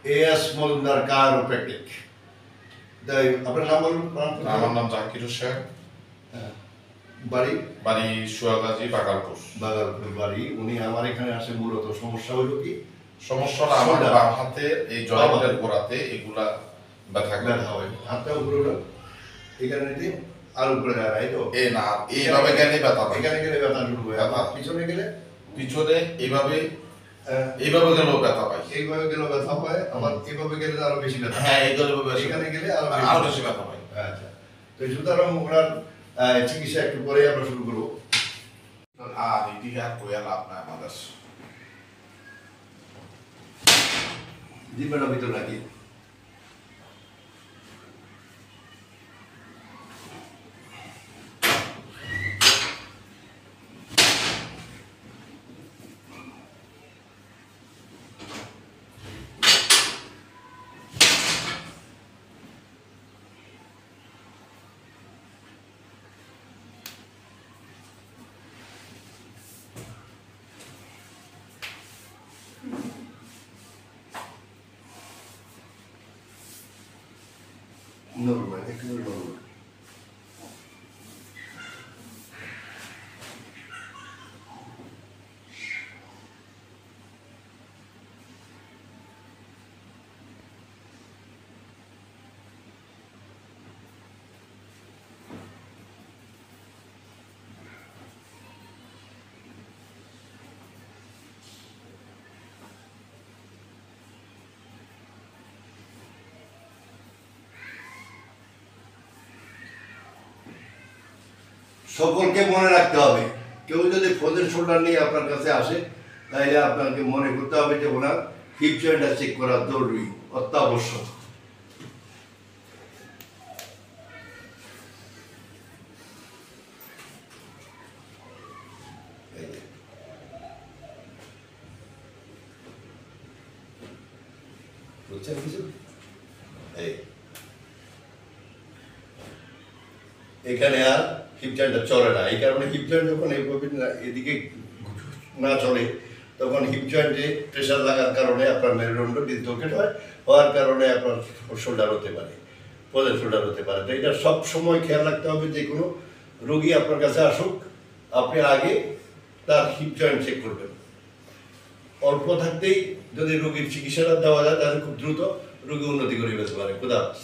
A S Mojumder CHIROPRACTIc। আপনার নাম বলুন। আমার নাম জাকির হোসেন, বাড়ি বাড়ি সুয়াগাজী, বাগালপুর। বাগালপুর বাড়ি। উনি আমার এখানে আসে মূলত সমস্যা হলো কি, সমস্যাটা আমার বাম হাতে এই জয়েন্টের গোড়াতে এগুলা ব্যথা হয়। হাতটা উপরে উঠো, এখানে নিতে আর উপরে যায় নাই তো, এ না এইভাবে গেলে ব্যথা পাই, এখানে গেলে ব্যথা শুরু হয়, ব্যথা পিছনে গেলে পিছনে এইভাবে এইভাবে গেলেও ব্যথা পাই, এইভাবে গেলেও ব্যথা হয়, আবার এইভাবে গেলে আরো বেশি ব্যথা। হ্যাঁ এইভাবে এখানে গেলে আরো বেশি ব্যথা পাই। আচ্ছা, তো সুতরাং ওনার চিকিৎসা একটু পরে আমরা শুরু করবো। আর এটি আর কইয়া লাভ নাই আমাদের। জিব্বাটা ভিতর রাখি। নরমাল, একটু নরমাল। সকলকে মনে রাখতে হবে, কেউ যদি ফ্রোজেন শোল্ডার নিয়ে আপনার কাছে আসে তাহলে আপনাকে মনে করতে হবে যে ওনার হিপ জয়েন্টটা চেক করা জরুরি, অত্যাবশ্যক। বুঝছেন কিছু? এখানে আর হিপ জয়েন্টটা চলে না, এই কারণে হিপ জয়েন্ট যখন এইভাবে এদিকে না চলে তখন হিপ জয়েন্টে প্রেশার লাগার কারণে আপনার মেরুদণ্ড ডিসলোকেট হয়, হওয়ার কারণে আপনার শোল্ডার হতে পারে, ফ্রোজেন শোল্ডার হতে পারে। তো এটা সব সময় খেয়াল রাখতে হবে, যে কোনো রোগী আপনার কাছে আসুক, আপনি আগে তার হিপ জয়েন্ট চেক করবেন। অল্প থাকতেই যদি রোগীর চিকিৎসাটা দেওয়া যায় তাহলে খুব দ্রুত রোগী উন্নতি করে ফেলতে পারে। খোদা হাফেজ।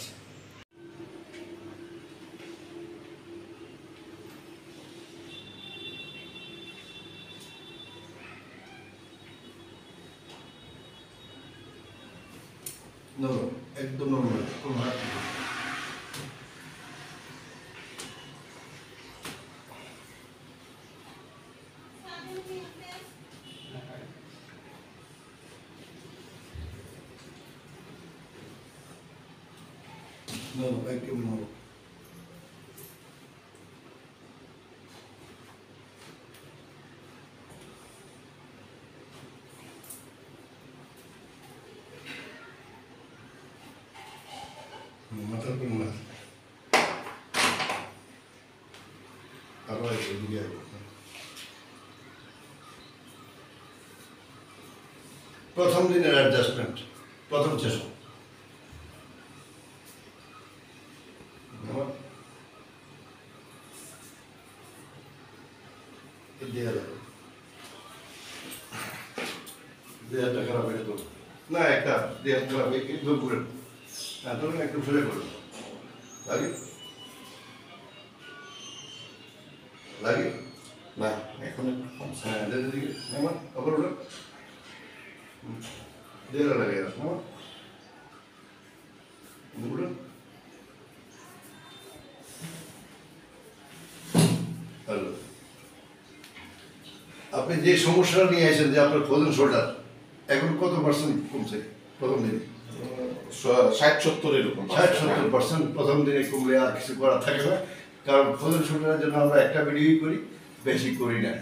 নরম, একদম নরম, কোনো হাত নেই। নরম, একদম নরম। মাথার কোনো না, আরো এদিকে প্রথম দিনের অ্যাডজাস্টমেন্ট, প্রথম সেশন। দেহটা খারাপ হয়ে যেত না, একটা দেহ খারাপ হয়ে দূর করে, হ্যাঁ ধরুন একটু ফেলে করুন, লাগে লাগে না এখন হ্যাঁ, দিকে আমার আবার ওটা দেহটা লাগে আমার উঠুন। হ্যালো, আপনি যে সমস্যাটা নিয়ে আসেন যে আপনার ফ্রোজেন শোল্ডার, এখন কত পার্সেন্ট কমছে প্রথম দিনে? 60-70 এরকম, 60-70% প্রথম দিনে কমলে আর কিছু করার থাকে না, কারণ ফ্রোজেন শোল্ডারের জন্য আমরা একটা ভিডিওই করি, বেশি করি না।